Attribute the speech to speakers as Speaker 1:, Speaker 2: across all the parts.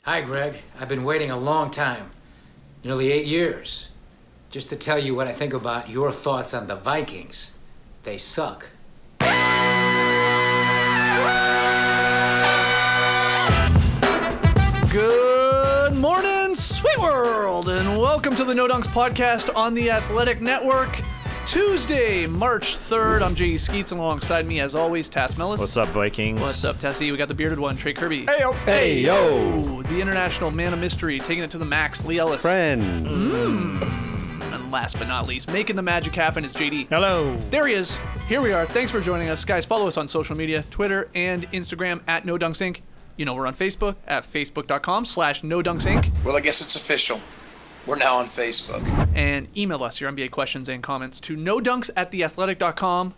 Speaker 1: Hi, Greg. I've been waiting a long time, nearly 8 years, just to tell you what I think about your thoughts on the Vikings. They suck.
Speaker 2: Good morning, sweet world, and welcome to the No Dunks podcast on the Athletic Network. Tuesday, March 3rd. I'm J.E. Skeets, and alongside me, as always, Tass Mellis.
Speaker 3: What's up, Vikings?
Speaker 2: What's up, Tessie? We got the bearded one, Trey Kirby.
Speaker 4: Hey, yo.
Speaker 2: Hey, yo. The international man of mystery, taking it to the max, Lee Ellis.
Speaker 4: Friend.
Speaker 2: And last but not least, making the magic happen is JD.
Speaker 3: Hello.
Speaker 2: There he is. Here we are. Thanks for joining us. Guys, follow us on social media, Twitter and Instagram at No Dunks Inc. You know we're on Facebook at facebook.com/NoDunksInc.
Speaker 5: Well, I guess it's official. We're now on Facebook.
Speaker 2: And email us your NBA questions and comments to nodunks@theathletic.com.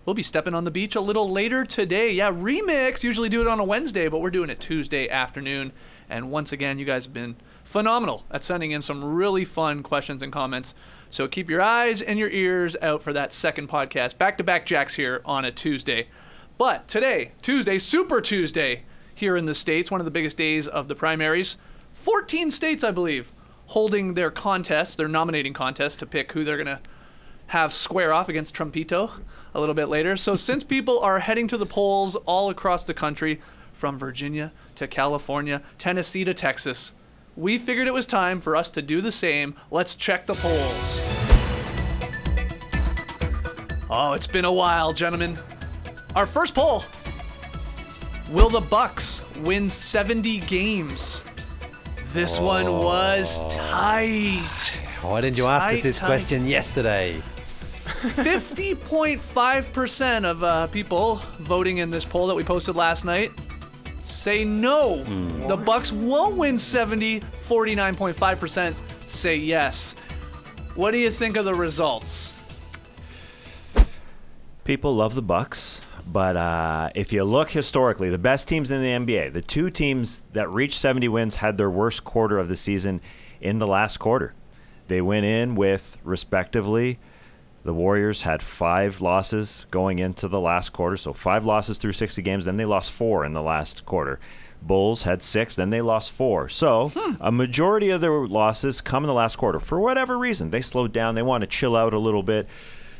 Speaker 2: We'll be stepping on the beach a little later today. Yeah, Remix. Usually do it on a Wednesday, but we're doing it Tuesday afternoon. And once again, you guys have been phenomenal at sending in some really fun questions and comments. So keep your eyes and your ears out for that second podcast. Back-to-back Jacks here on a Tuesday. But today, Tuesday, Super Tuesday, here in the States, one of the biggest days of the primaries. 14 states, I believe, holding their contest, their nominating contest, to pick who they're going to have square off against Trumpito a little bit later. So since people are heading to the polls all across the country, from Virginia to California, Tennessee to Texas, we figured it was time for us to do the same. Let's check the polls. Oh, it's been a while, gentlemen. Our first poll. Will the Bucks win 70 games? This one was tight.
Speaker 4: Why didn't you ask us this question yesterday?
Speaker 2: 50.5% of people voting in this poll that we posted last night say no. The Bucks won't win 70. 49.5% say yes. What do you think of the results?
Speaker 3: People love the Bucks, but if you look historically, the best teams in the NBA, the two teams that reached 70 wins had their worst quarter of the season in the last quarter. They went in with, respectively, the Warriors had 5 losses going into the last quarter, so 5 losses through 60 games, then they lost 4 in the last quarter. Bulls had 6, then they lost 4. So a majority of their losses come in the last quarter. For whatever reason, they slowed down. They want to chill out a little bit.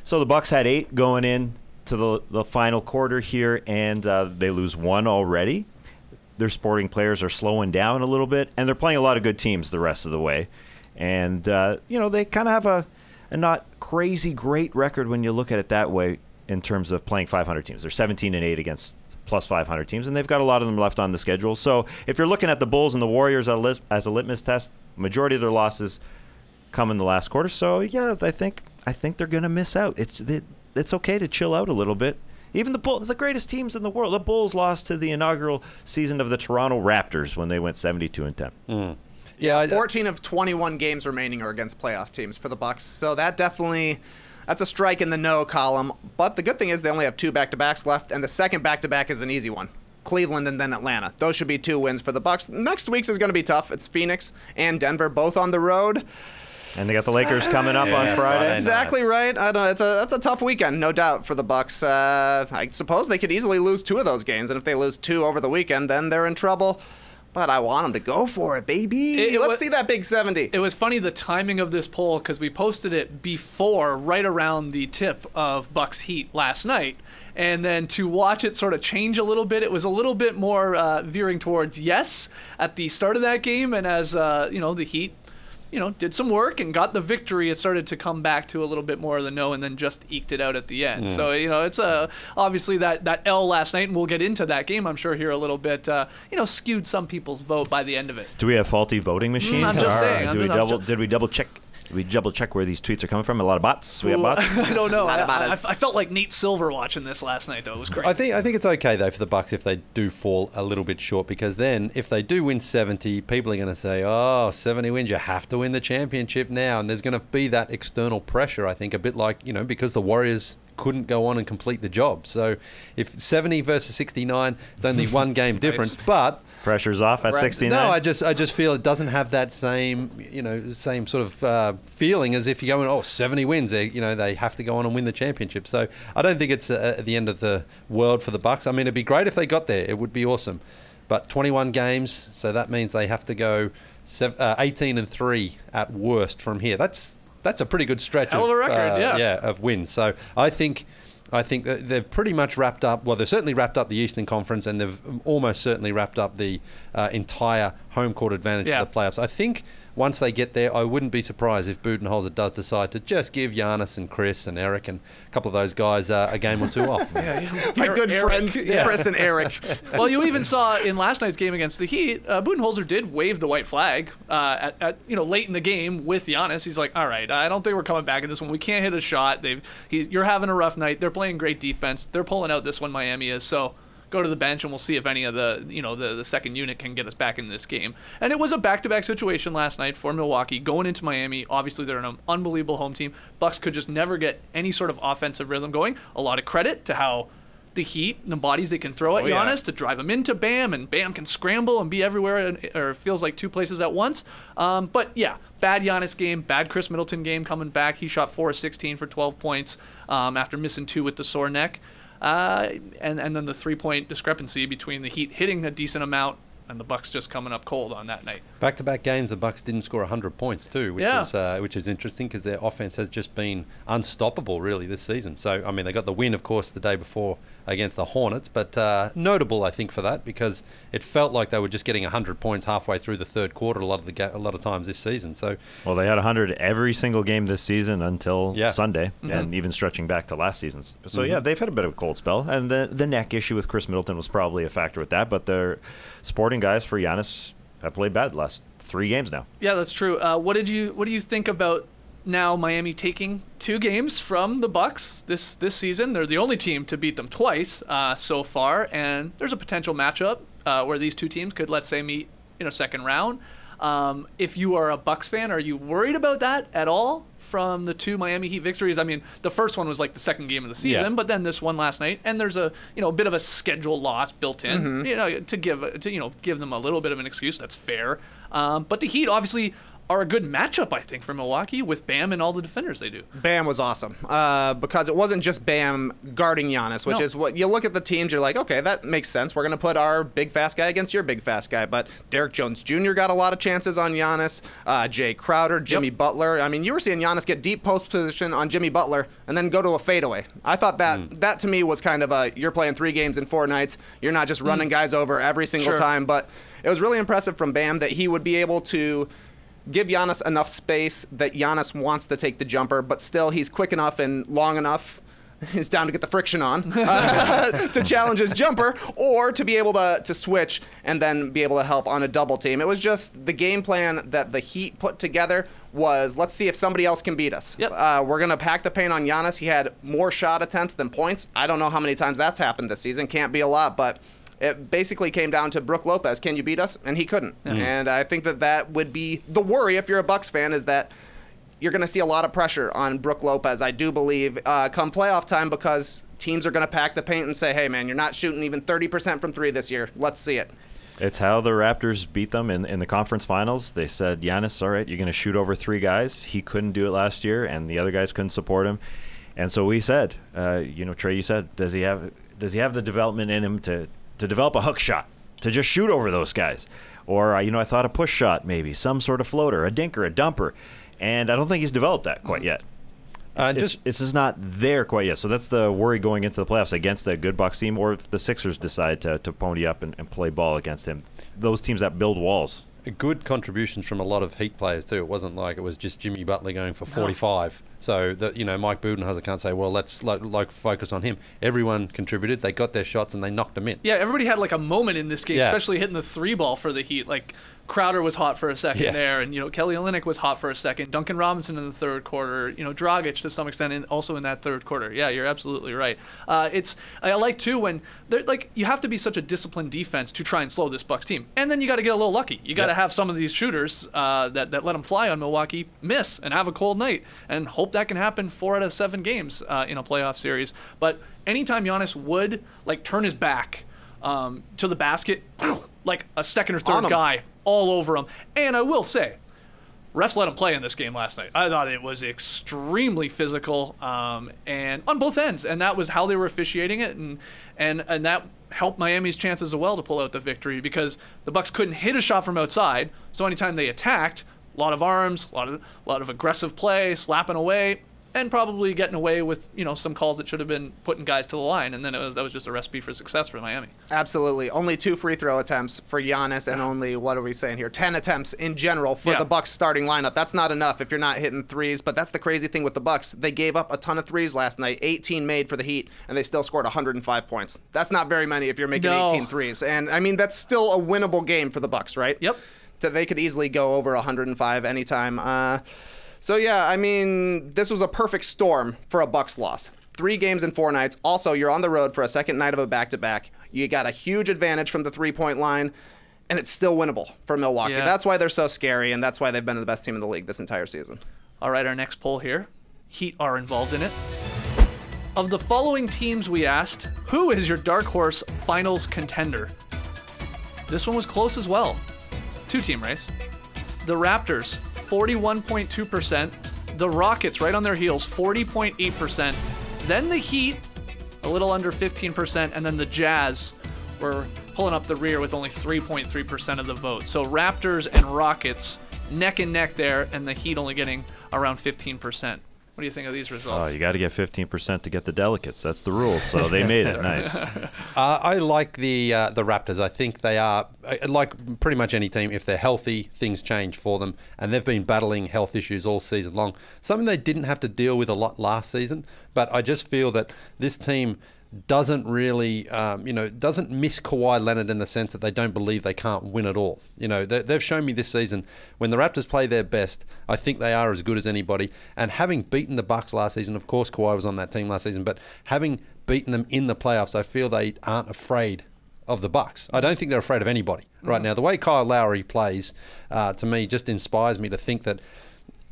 Speaker 3: So the Bucks had 8 going in to the final quarter here, and they lose 1 already. Their sporting players are slowing down a little bit, and they're playing a lot of good teams the rest of the way. And, they kind of have a not crazy great record when you look at it that way in terms of playing 500 teams. They're 17-8 against plus 500 teams, and they've got a lot of them left on the schedule. So if you're looking at the Bulls and the Warriors as a litmus test, majority of their losses come in the last quarter. So, yeah, I think they're going to miss out. It's okay to chill out a little bit. Even the Bulls, the greatest teams in the world, the Bulls lost to the inaugural season of the Toronto Raptors when they went 72-10.
Speaker 6: Yeah, 14 of 21 games remaining are against playoff teams for the Bucks, so that's a strike in the no column. But the good thing is they only have 2 back-to-backs left, and the second back-to-back is an easy one. Cleveland and then Atlanta. Those should be 2 wins for the Bucks. Next week's is going to be tough. It's Phoenix and Denver, both on the road.
Speaker 3: And they got the Lakers coming up on Friday.
Speaker 6: Exactly right. I don't know. That's a tough weekend, no doubt, for the Bucks. I suppose they could easily lose 2 of those games, and if they lose 2 over the weekend, then they're in trouble. But I want them to go for it, baby. Let's see that big 70.
Speaker 2: It was funny, the timing of this poll, because we posted it before, right around the tip of Bucks Heat last night. And then to watch it sort of change a little bit, it was a little bit more veering towards yes at the start of that game. And as, the Heat, did some work and got the victory, it started to come back to a little bit more of the no and then just eked it out at the end. So, it's obviously that L last night, and we'll get into that game, I'm sure, here a little bit, skewed some people's vote by the end of it.
Speaker 3: Do we have faulty voting machines?
Speaker 2: I'm just saying.
Speaker 3: Did we double check? We double check where these tweets are coming from. A lot of bots. We have bots.
Speaker 2: I don't know. I felt like Nate Silver watching this last night, though. It was crazy.
Speaker 4: I think it's okay though for the Bucks if they do fall a little bit short, because then if they do win 70, people are going to say, "Oh, 70 wins, you have to win the championship now," and there's going to be that external pressure. I think a bit like because the Warriors couldn't go on and complete the job. So if 70 versus 69, it's only 1 game difference, but
Speaker 3: pressure's off at 69.
Speaker 4: No, I just feel it doesn't have that same sort of feeling as if you're going 70 wins. They have to go on and win the championship. So I don't think it's at the end of the world for the Bucks. I mean, it'd be great if they got there. It would be awesome. but 21 games, so that means they have to go 18-3 at worst from here. That's a pretty good stretch.
Speaker 2: Hell of a record,
Speaker 4: of wins. So I think that they've pretty much wrapped up. Well, they've certainly wrapped up the Eastern Conference, and they've almost certainly wrapped up the entire home court advantage for the playoffs. I think once they get there, I wouldn't be surprised if Budenholzer does decide to just give Giannis and Chris and Eric and a couple of those guys a game or two off.
Speaker 6: My good friends, Chris and Eric.
Speaker 2: Well, you even saw in last night's game against the Heat, Budenholzer did wave the white flag at late in the game with Giannis. He's like, all right, I don't think we're coming back in this one. We can't hit a shot. You're having a rough night. They're playing great defense. They're pulling out this one, Miami is. So go to the bench and we'll see if any of the second unit can get us back in this game. And it was a back-to-back situation last night for Milwaukee going into Miami. Obviously, they're an unbelievable home team. Bucks could just never get any sort of offensive rhythm going. A lot of credit to how the Heat, the bodies they can throw at Giannis to drive him into Bam, and Bam can scramble and be everywhere, or it feels like two places at once. But yeah, bad Giannis game, bad Chris Middleton game coming back. He shot 4 of 16 for 12 points after missing 2 with the sore neck. And then the 3-point discrepancy between the Heat hitting a decent amount and the Bucks just coming up cold on that night.
Speaker 4: Back-to-back games, the Bucks didn't score 100 points too, which is interesting because their offense has just been unstoppable really this season. So I mean, they got the win, of course, the day before against the Hornets, but notable I think for that because it felt like they were just getting 100 points halfway through the third quarter a lot of times this season. So
Speaker 3: well, they had 100 every single game this season until Sunday, and even stretching back to last season. So yeah, they've had a bit of a cold spell, and the neck issue with Chris Middleton was probably a factor with that. But their sporting guys for Giannis have played bad the last 3 games now.
Speaker 2: Yeah, that's true. What do you think about now Miami taking 2 games from the Bucks this season? They're the only team to beat them twice so far, and there's a potential matchup where these two teams could, let's say, meet in a second round. If you are a Bucks fan, are you worried about that at all from the 2 Miami Heat victories? I mean, the first one was like the second game of the season, but then this one last night, and there's a bit of a schedule loss built in, to give them a little bit of an excuse. That's fair. But the Heat obviously are a good matchup, I think, for Milwaukee with Bam and all the defenders they do.
Speaker 6: Bam was awesome because it wasn't just Bam guarding Giannis, which is what you look at the teams, you're like, okay, that makes sense. We're going to put our big fast guy against your big fast guy. But Derek Jones Jr. got a lot of chances on Giannis, Jay Crowder, Jimmy Butler. I mean, you were seeing Giannis get deep post position on Jimmy Butler and then go to a fadeaway. I thought that to me was kind of you're playing 3 games in 4 nights. You're not just running guys over every single time. But it was really impressive from Bam that he would be able to give Giannis enough space that Giannis wants to take the jumper, but still he's quick enough and long enough. He's down to get the friction on to challenge his jumper, or to be able to switch and then be able to help on a double team. It was just the game plan that the Heat put together was, let's see if somebody else can beat us. We're going to pack the paint on Giannis. He had more shot attempts than points. I don't know how many times that's happened this season. Can't be a lot, but it basically came down to Brook Lopez. Can you beat us? And he couldn't. And I think that would be the worry if you're a Bucks fan, is that you're going to see a lot of pressure on Brook Lopez, I do believe, come playoff time, because teams are going to pack the paint and say, hey, man, you're not shooting even 30% from 3 this year. Let's see it.
Speaker 3: It's how the Raptors beat them in the conference finals. They said, Giannis, all right, you're going to shoot over 3 guys. He couldn't do it last year, and the other guys couldn't support him. And so we said, Trey, you said, does he have the development in him to develop a hook shot, to just shoot over those guys? Or, I thought a push shot maybe, some sort of floater, a dinker, a dumper. And I don't think he's developed that quite yet. It's just not there quite yet. So that's the worry going into the playoffs against a good Bucks team, or if the Sixers decide to pony up and play ball against him. Those teams that build walls.
Speaker 4: Good contributions from a lot of Heat players too. It wasn't like it was just Jimmy Butler going for 45. So that Mike Budenholzer can't say, well, let's focus on him. Everyone contributed. They got their shots and they knocked them in.
Speaker 2: Yeah, everybody had like a moment in this game, especially hitting the 3 ball for the Heat. Like Crowder was hot for a second there, and Kelly Olynyk was hot for a second. Duncan Robinson in the third quarter. Dragic to some extent, and also in that third quarter. Yeah, you're absolutely right. I like too when they're like, you have to be such a disciplined defense to try and slow this Bucks team, and then you got to get a little lucky. You got to have some of these shooters that let them fly on Milwaukee miss and have a cold night, and hope that can happen 4 out of 7 games in a playoff series. But anytime Giannis would turn his back to the basket, like a second or third guy all over him. And I will say, refs let them play in this game last night. I thought it was extremely physical, and on both ends, and that was how they were officiating it, and that helped Miami's chances as well to pull out the victory because the Bucks couldn't hit a shot from outside. So anytime they attacked, a lot of arms, a lot of aggressive play, slapping away, and probably getting away with some calls that should have been putting guys to the line, and then that was just a recipe for success for Miami.
Speaker 6: Absolutely. Only 2 free throw attempts for Giannis, and only, what are we saying here, 10 attempts in general for the Bucks starting lineup. That's not enough if you're not hitting threes, but that's the crazy thing with the Bucks. They gave up a ton of threes last night, 18 made for the Heat, and they still scored 105 points. That's not very many if you're making 18 threes. And, I mean, that's still a winnable game for the Bucks, right?
Speaker 2: Yep.
Speaker 6: So they could easily go over 105 anytime. So, yeah, I mean, this was a perfect storm for a Bucks loss. 3 games in 4 nights. Also, you're on the road for a second night of a back-to-back. You got a huge advantage from the three-point line, and it's still winnable for Milwaukee.
Speaker 2: Yeah.
Speaker 6: That's why they're so scary, and that's why they've been the best team in the league this entire season.
Speaker 2: All right, our next poll here. Heat are involved in it. Of the following teams we asked, who is your dark horse finals contender? This one was close as well. 2-team race. The Raptors, 41.2%. The Rockets, right on their heels, 40.8%. Then the Heat, a little under 15%. And then the Jazz were pulling up the rear with only 3.3% of the vote. So Raptors and Rockets neck and neck there, and the Heat only getting around 15%. What do you think of these results?
Speaker 3: Oh, you got to get 15% to get the delegates. That's the rule. So they made it. Nice.
Speaker 4: I like the Raptors. I think they are, like pretty much any team, if they're healthy, things change for them. And they've been battling health issues all season long. Something they didn't have to deal with a lot last season. But I just feel that this team doesn't really, doesn't miss Kawhi Leonard in the sense that they don't believe they can't win at all. They've shown me this season when the Raptors play their best, I think they are as good as anybody. And having beaten the Bucks last season, of course Kawhi was on that team last season, but having beaten them in the playoffs, I feel they aren't afraid of the Bucks. I don't think they're afraid of anybody right now. The way Kyle Lowry plays, to me, just inspires me to think that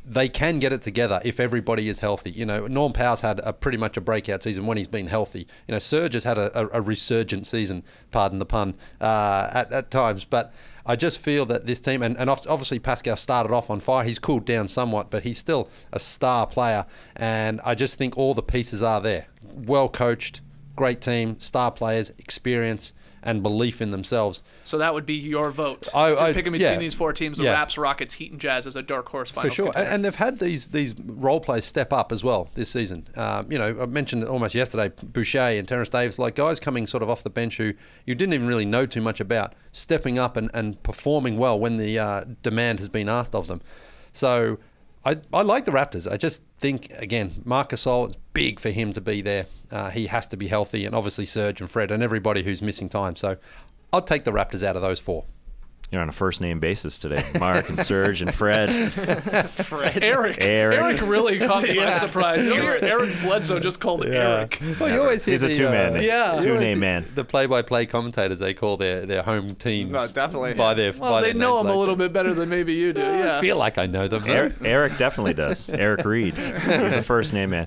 Speaker 4: they can get it together if everybody is healthy. Norm Powell's had pretty much a breakout season when he's been healthy. Serge has had a resurgent season, pardon the pun, at times. But I just feel that this team, and obviously Pascal started off on fire. He's cooled down somewhat, but he's still a star player. And I just think all the pieces are there. Well coached, great team, star players, experience, and belief in themselves.
Speaker 2: So that would be your vote. If you're picking between these 4 teams, the Raps, Rockets, Heat, and Jazz as a dark horse final.
Speaker 4: For sure.
Speaker 2: Contender.
Speaker 4: And they've had these role players step up as well this season. I mentioned almost yesterday, Boucher and Terrence Davis, like guys coming sort of off the bench who you didn't even really know too much about, stepping up and performing well when the demand has been asked of them. So I like the Raptors. I just think, again, Marc Gasol, it's big for him to be there. He has to be healthy, and obviously Serge and Fred and everybody who's missing time. So I'll take the Raptors out of those 4.
Speaker 3: You're on a first-name basis today. Mark and Serge and Fred.
Speaker 2: Eric really caught me by surprise. You don't hear Eric Bledsoe just called Eric.
Speaker 4: Well, you always hear
Speaker 3: He's a two-man. Two-name man.
Speaker 4: The play-by-play commentators, they call their home teams.
Speaker 6: No, definitely.
Speaker 4: By their
Speaker 2: they know
Speaker 4: names
Speaker 2: them a little bit better than maybe you do. Yeah.
Speaker 4: I feel like I know them.
Speaker 3: Eric definitely does. Eric Reed. He's a first-name man.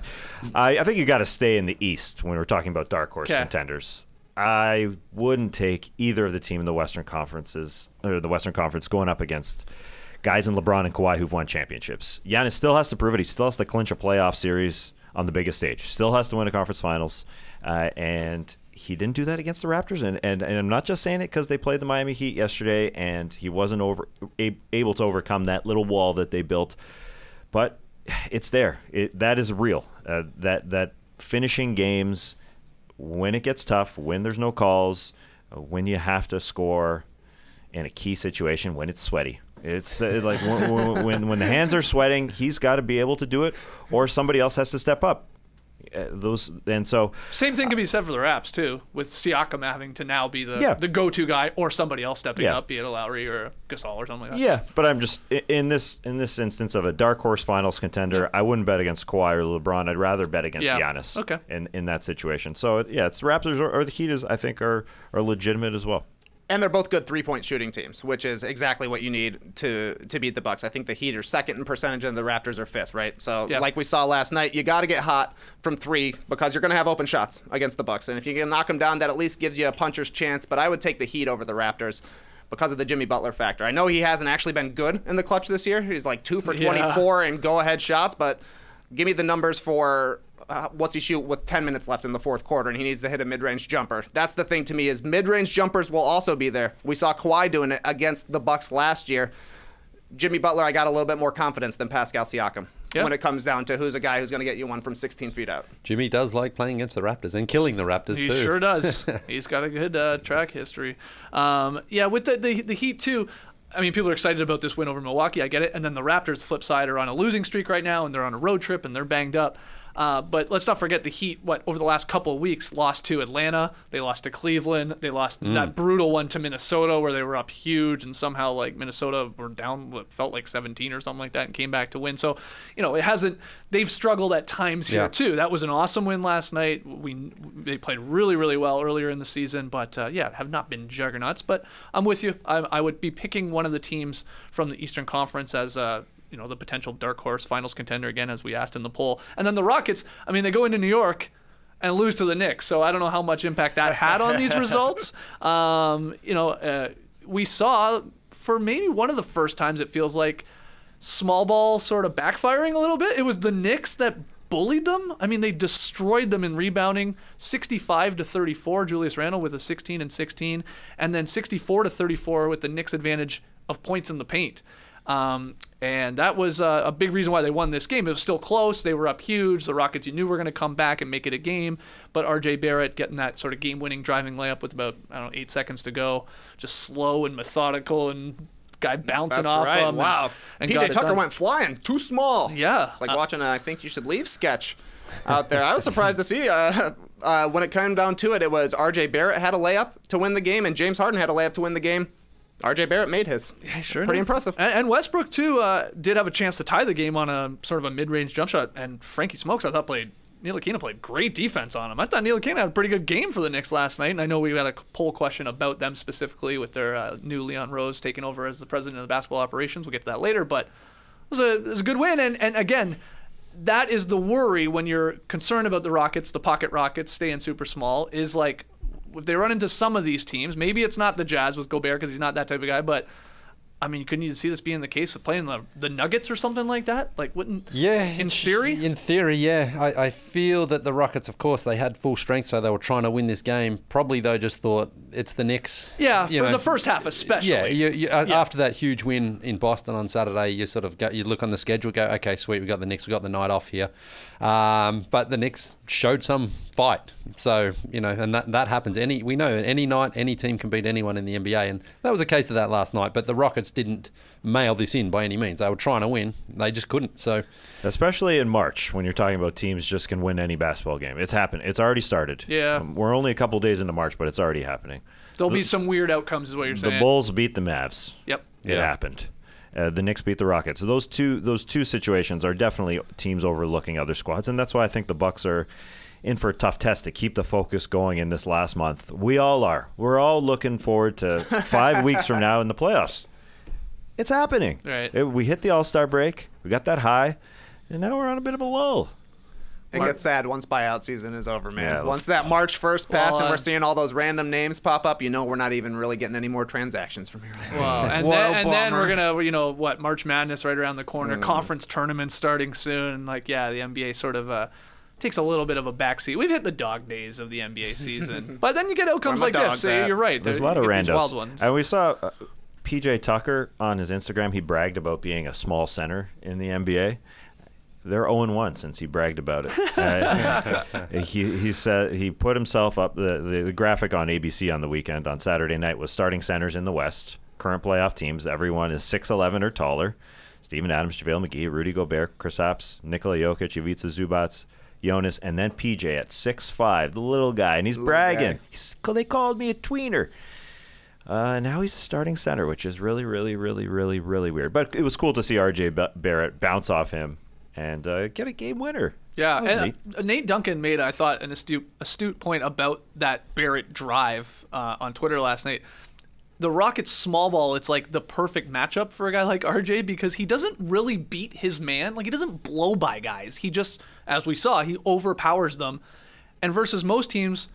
Speaker 3: I think you got to stay in the East when we're talking about dark horse contenders. I wouldn't take either of the team in the Western Conference going up against guys in LeBron and Kawhi who've won championships. Giannis still has to prove it. He still has to clinch a playoff series on the biggest stage. Still has to win a conference finals. And he didn't do that against the Raptors. And I'm not just saying it because they played the Miami Heat yesterday and he wasn't able to overcome that little wall that they built. But it's there. That is real. That finishing games when it gets tough, when there's no calls, when you have to score in a key situation, when it's sweaty. It's like when the hands are sweating, he's got to be able to do it, or somebody else has to step up.
Speaker 2: Same thing can be said for the Raps too, with Siakam having to now be the go-to guy, or somebody else stepping up, be it a Lowry or a Gasol or something like that. Yeah,
Speaker 3: but I'm just in this instance of a dark horse finals contender, I wouldn't bet against Kawhi or LeBron. I'd rather bet against Giannis.
Speaker 2: Okay.
Speaker 3: In that situation. So it's the Raptors or the Heat I think are legitimate as well.
Speaker 6: And they're both good three-point shooting teams, which is exactly what you need to beat the Bucks. I think the Heat are second in percentage and the Raptors are fifth, right? So like we saw last night, you got to get hot from 3 because you're going to have open shots against the Bucks. And if you can knock them down, that at least gives you a puncher's chance. But I would take the Heat over the Raptors. because of the Jimmy Butler factor. I know he hasn't actually been good in the clutch this year. He's like 2 for 24 and go-ahead shots, but give me the numbers for what's he shoot with 10 minutes left in the fourth quarter, and he needs to hit a mid-range jumper. That's the thing to me, is mid-range jumpers will also be there. We saw Kawhi doing it against the Bucks last year. Jimmy Butler, I got a little bit more confidence than Pascal Siakam when it comes down to who's a guy who's going to get you one from 16 feet out.
Speaker 4: Jimmy does like playing against the Raptors and killing the Raptors too.
Speaker 2: He sure does. He's got a good track history. With the Heat too. I mean, people are excited about this win over Milwaukee. I get it. And then the Raptors, flip side, are on a losing streak right now, and they're on a road trip, and they're banged up. But let's not forget the Heat, over the last couple of weeks, lost to Atlanta. They lost to Cleveland. They lost that brutal one to Minnesota where they were up huge, and somehow Minnesota were down what felt like 17 or something like that and came back to win. So, they've struggled at times here too. That was an awesome win last night. They played really, really well earlier in the season, but have not been juggernauts. But I'm with you. I would be picking one of the teams from the Eastern Conference as the potential dark horse finals contender again, as we asked in the poll. And then the Rockets, they go into New York and lose to the Knicks. So I don't know how much impact that had on these results. We saw for maybe one of the first times it feels like small ball sort of backfiring a little bit. It was the Knicks that bullied them. They destroyed them in rebounding, 65-34. Julius Randle with a 16 and 16, and then 64-34 with the Knicks advantage of points in the paint. And that was a big reason why they won this game. It was still close. They were up huge. The Rockets, you knew were going to come back and make it a game. But R.J. Barrett getting that sort of game-winning driving layup with about, 8 seconds to go. Just slow and methodical, and guy bouncing off him.
Speaker 6: Wow.
Speaker 2: And
Speaker 6: PJ Tucker went flying. Too small.
Speaker 2: Yeah.
Speaker 6: It's like watching a I Think You Should Leave sketch out there. I was surprised to see when it came down to it, it was R.J. Barrett had a layup to win the game, and James Harden had a layup to win the game. R.J. Barrett made his.
Speaker 2: Yeah, sure.
Speaker 6: Pretty impressive.
Speaker 2: And Westbrook, too, did have a chance to tie the game on a sort of a mid-range jump shot. And Frankie Smokes, I thought, Ntilikina played great defense on him. I thought Ntilikina had a pretty good game for the Knicks last night. And I know we had a poll question about them specifically with their new Leon Rose taking over as the president of the basketball operations. We'll get to that later. But it was a good win. And again, that is the worry when you're concerned about the Rockets, the pocket Rockets, staying super small, is like, if they run into some of these teams, maybe it's not the Jazz with Gobert because he's not that type of guy, but couldn't you see this being the case of playing the Nuggets or something like that? In theory?
Speaker 4: In theory, yeah. I feel that the Rockets, of course, they had full strength, so they were trying to win this game. Probably, though, just thought it's the Knicks.
Speaker 2: Yeah, the first half especially.
Speaker 4: Yeah, after that huge win in Boston on Saturday, you sort of you look on the schedule, go, okay, sweet, we got the Knicks, we got the night off here. But the Knicks showed some fight. So, and that happens. We know any night, any team can beat anyone in the NBA, and that was a case of that last night. But the Rockets didn't mail this in by any means. They were trying to win. They just couldn't. So,
Speaker 3: especially in March, when you're talking about teams just can win any basketball game. It's happened. It's already started.
Speaker 2: Yeah.
Speaker 3: We're only a couple days into March, but it's already happening.
Speaker 2: There'll be some weird outcomes is what you're saying.
Speaker 3: The Bulls beat the Mavs.
Speaker 2: Yep.
Speaker 3: It happened. The Knicks beat the Rockets. So those two situations are definitely teams overlooking other squads, and that's why I think the Bucks are in for a tough test to keep the focus going in this last month. We all are. We're all looking forward to 5 weeks from now in the playoffs. It's happening.
Speaker 2: Right.
Speaker 3: We hit the All-Star break. We got that high, and now we're on a bit of a lull.
Speaker 6: It gets sad once buyout season is over, man.
Speaker 3: Yeah,
Speaker 6: once that March 1st pass and we're seeing all those random names pop up, we're not even really getting any more transactions from here.
Speaker 2: Well, and then we're going to, March Madness right around the corner, conference tournaments starting soon. The NBA sort of takes a little bit of a backseat. We've hit the dog days of the NBA season. But then you get outcomes like this. So you're right.
Speaker 3: There's a lot of randos.
Speaker 2: Wild ones.
Speaker 3: And we saw PJ Tucker on his Instagram. He bragged about being a small center in the NBA. They're 0-1 since he bragged about it. He said he put himself up. The graphic on ABC on the weekend on Saturday night was starting centers in the West. Current playoff teams. Everyone is 6'11" or taller. Steven Adams, JaVale McGee, Rudy Gobert, Kristaps, Nikola Jokic, Ivica Zubac, Jonas, and then PJ at 6'5", the little guy, and he's bragging. They called me a tweener. Now he's a starting center, which is really, really, really, really, really weird. But it was cool to see R.J. Barrett bounce off him and get a game winner.
Speaker 2: Yeah, and Nate Duncan made, I thought, an astute point about that Barrett drive on Twitter last night. The Rockets small ball, it's like the perfect matchup for a guy like RJ because he doesn't really beat his man. He doesn't blow by guys. He just, as we saw, he overpowers them. And versus most teams,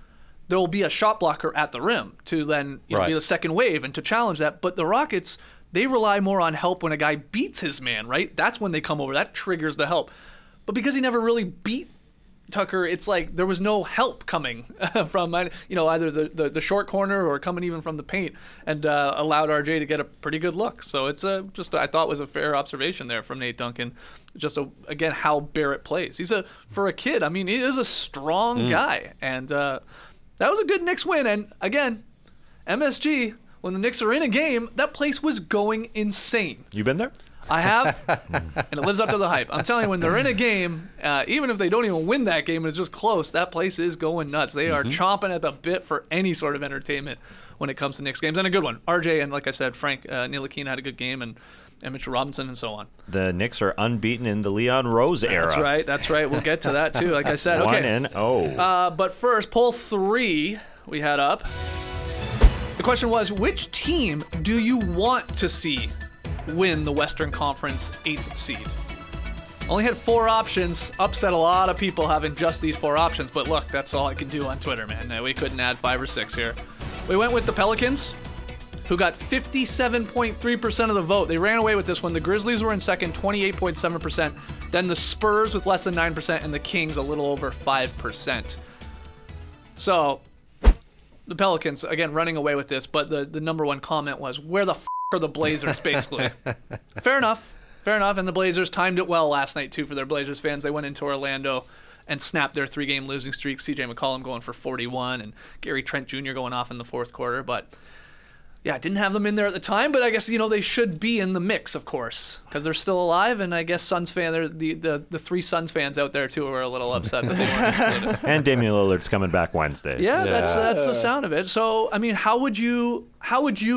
Speaker 2: there will be a shot blocker at the rim to then be the second wave and to challenge that. But the Rockets, they rely more on help when a guy beats his man, right? That's when they come over. That triggers the help. But because he never really beat Tucker, it's like there was no help coming from either the short corner or coming even from the paint, and allowed RJ to get a pretty good look. So it's I thought was a fair observation there from Nate Duncan. Just again how Barrett plays. For a kid, I mean, he is a strong guy, and that was a good Knicks win. And again, MSG, when the Knicks are in a game, that place was going insane.
Speaker 3: You been there?
Speaker 2: I have, and it lives up to the hype. I'm telling you, when they're in a game, even if they don't even win that game and it's just close, that place is going nuts. They are chomping at the bit for any sort of entertainment when it comes to Knicks games, and a good one. RJ and, like I said, Frank Ntilikina had a good game, and Mitchell Robinson and so on.
Speaker 3: The Knicks are unbeaten in the Leon Rose era.
Speaker 2: That's right. We'll get to that, too, like I said. Okay.
Speaker 3: 1-0.
Speaker 2: But first, poll 3 we had up. The question was, which team do you want to see win the Western Conference 8th seed? Only had 4 options. Upset a lot of people having just these 4 options, but look, that's all I can do on Twitter, man. We couldn't add 5 or 6 here. We went with the Pelicans, who got 57.3% of the vote. They ran away with this one. The Grizzlies were in second, 28.7%. Then the Spurs with less than 9%, and the Kings a little over 5%. So the Pelicans, again, running away with this, but the number one comment was, where the are the Blazers, basically. Fair enough. And the Blazers timed it well last night, too, for their Blazers fans. They went into Orlando and snapped their 3-game losing streak. CJ McCollum going for 41 and Gary Trent Jr. going off in the fourth quarter. But, yeah, I didn't have them in there at the time, but I guess, they should be in the mix, of course, because they're still alive. And I guess Suns fan, the 3 Suns fans out there, too, are a little upset that they weren't included.
Speaker 3: And Damian Lillard's coming back Wednesday.
Speaker 2: Yeah, that's the sound of it. So, I mean, how would you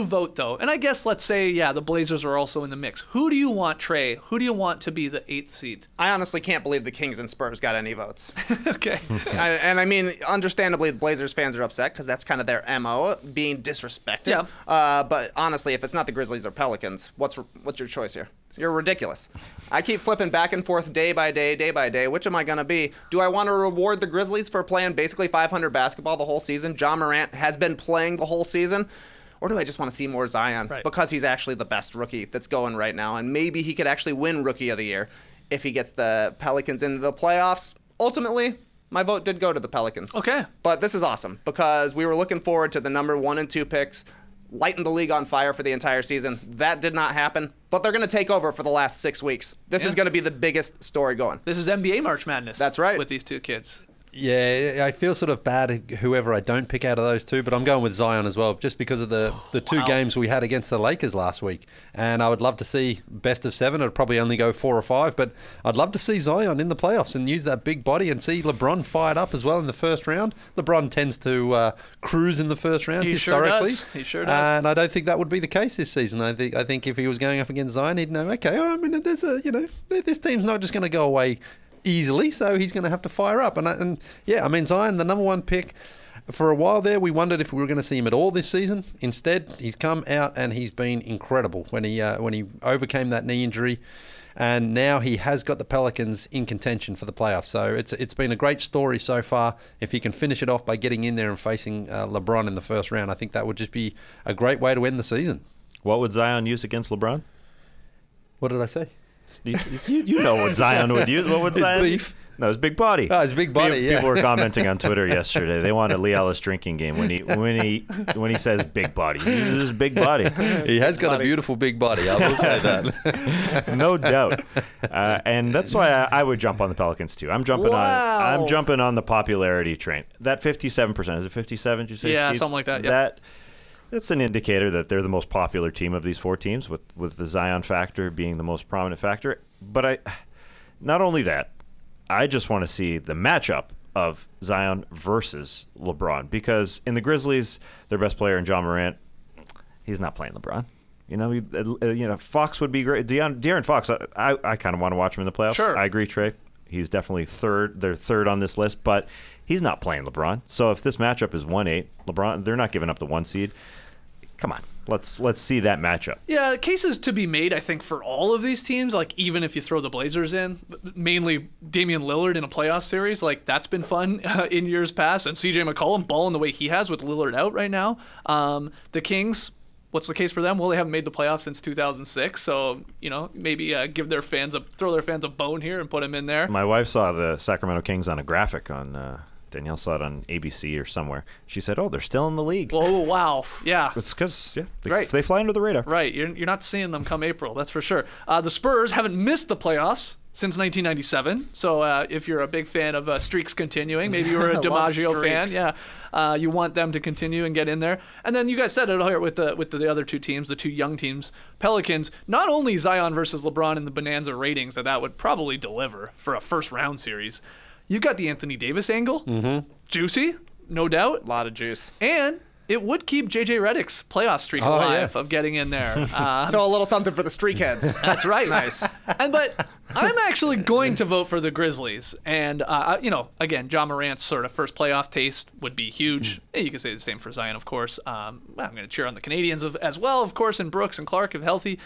Speaker 2: vote, though? And I guess let's say, the Blazers are also in the mix. Who do you want, Trey? Who do you want to be the 8th seed?
Speaker 6: I honestly can't believe the Kings and Spurs got any votes.
Speaker 2: Okay.
Speaker 6: I mean, understandably, the Blazers fans are upset because that's kind of their MO, being disrespected.
Speaker 2: Yeah.
Speaker 6: But honestly, if it's not the Grizzlies or Pelicans, what's your choice here? You're ridiculous. I keep flipping back and forth day by day. Which am I going to be? Do I want to reward the Grizzlies for playing basically 500 basketball the whole season? Ja Morant has been playing the whole season. Or do I just want to see more Zion?
Speaker 2: Right.
Speaker 6: Because he's actually the best rookie that's going right now. And maybe he could actually win Rookie of the Year if he gets the Pelicans into the playoffs. Ultimately, my vote did go to the Pelicans.
Speaker 2: Okay.
Speaker 6: But this is awesome because we were looking forward to the number 1 and 2 picks, lighting the league on fire for the entire season. That did not happen, but they're going to take over for the last 6 weeks. This is going to be the biggest story going.
Speaker 2: This is NBA March Madness.
Speaker 6: That's right.
Speaker 2: With these 2 kids.
Speaker 4: Yeah, I feel sort of bad whoever I don't pick out of those 2, but I'm going with Zion as well, just because of the 2 games we had against the Lakers last week. And I would love to see best of 7. It'd probably only go 4 or 5, but I'd love to see Zion in the playoffs and use that big body and see LeBron fired up as well in the first round. LeBron tends to cruise in this round historically.
Speaker 2: He sure does.
Speaker 4: And I don't think that would be the case this season. I think if he was going up against Zion, he'd know, okay, this team's not just going to go away easily, so he's going to have to fire up. And Zion, the number 1 pick. For a while there, we wondered if we were going to see him at all this season. Instead, he's come out and he's been incredible when he overcame that knee injury, and now he has got the Pelicans in contention for the playoffs. So it's been a great story so far. If he can finish it off by getting in there and facing LeBron in the first round, I think that would just be a great way to end the season.
Speaker 3: What would Zion use against LeBron?
Speaker 4: What did I say?
Speaker 3: You know what Zion would use. What would Zion
Speaker 4: beef.
Speaker 3: use? No, his big body.
Speaker 4: Oh, his big body.
Speaker 3: People were commenting on Twitter yesterday. They want a Lee Ellis drinking game when he says big body. He uses his big body.
Speaker 4: He has got a beautiful big body. I will say that.
Speaker 3: No doubt. And that's why I would jump on the Pelicans too. I'm jumping on the popularity train. That 57%, is it 57? Did you say?
Speaker 2: Yeah,
Speaker 3: Skeets?
Speaker 2: something like that. Yep.
Speaker 3: That's an indicator that they're the most popular team of these 4 teams, with the Zion factor being the most prominent factor. But not only that, I just want to see the matchup of Zion versus LeBron, because in the Grizzlies, their best player in Ja Morant, he's not playing LeBron. Fox would be great. De'Aaron Fox, I kind of want to watch him in the playoffs.
Speaker 2: Sure. I
Speaker 3: agree, Trey. He's definitely third. They're third on this list, but he's not playing LeBron. So if this matchup is 1-8, LeBron, they're not giving up the 1 seed. come on, let's see that matchup.
Speaker 2: Yeah, cases to be made, I think, for all of these teams. Like, even if you throw the Blazers in, mainly Damian Lillard in a playoff series, like, that's been fun in years past. And CJ McCollum balling the way he has with Lillard out right now. The Kings, what's the case for them? Well, they haven't made the playoffs since 2006, so maybe throw their fans a bone here and put them in there.
Speaker 3: My wife saw the Sacramento Kings on a graphic on. Danielle saw it on ABC or somewhere. She said, "Oh, they're still in the league."
Speaker 2: Oh, wow. Yeah.
Speaker 3: It's because
Speaker 2: Right.
Speaker 3: they fly under the radar.
Speaker 2: Right. You're not seeing them come April, that's for sure. The Spurs haven't missed the playoffs since 1997. So if you're a big fan of streaks continuing, maybe you were a DiMaggio fan. Yeah. You want them to continue and get in there. And then you guys said it earlier with the other two teams, the two young teams, Pelicans. Not only Zion versus LeBron in the Bonanza ratings that would probably deliver for a first round series. You've got the Anthony Davis angle. Mm-hmm. Juicy, no doubt.
Speaker 6: A lot of juice.
Speaker 2: And it would keep JJ Redick's playoff streak alive of getting in there.
Speaker 6: So a little something for the streak heads.
Speaker 2: That's right.
Speaker 6: Nice.
Speaker 2: But I'm actually going to vote for the Grizzlies. And, again, John Morant's sort of first playoff taste would be huge. You could say the same for Zion, of course. I'm going to cheer on the Canadians as well, of course, and Brooks and Clark if healthy.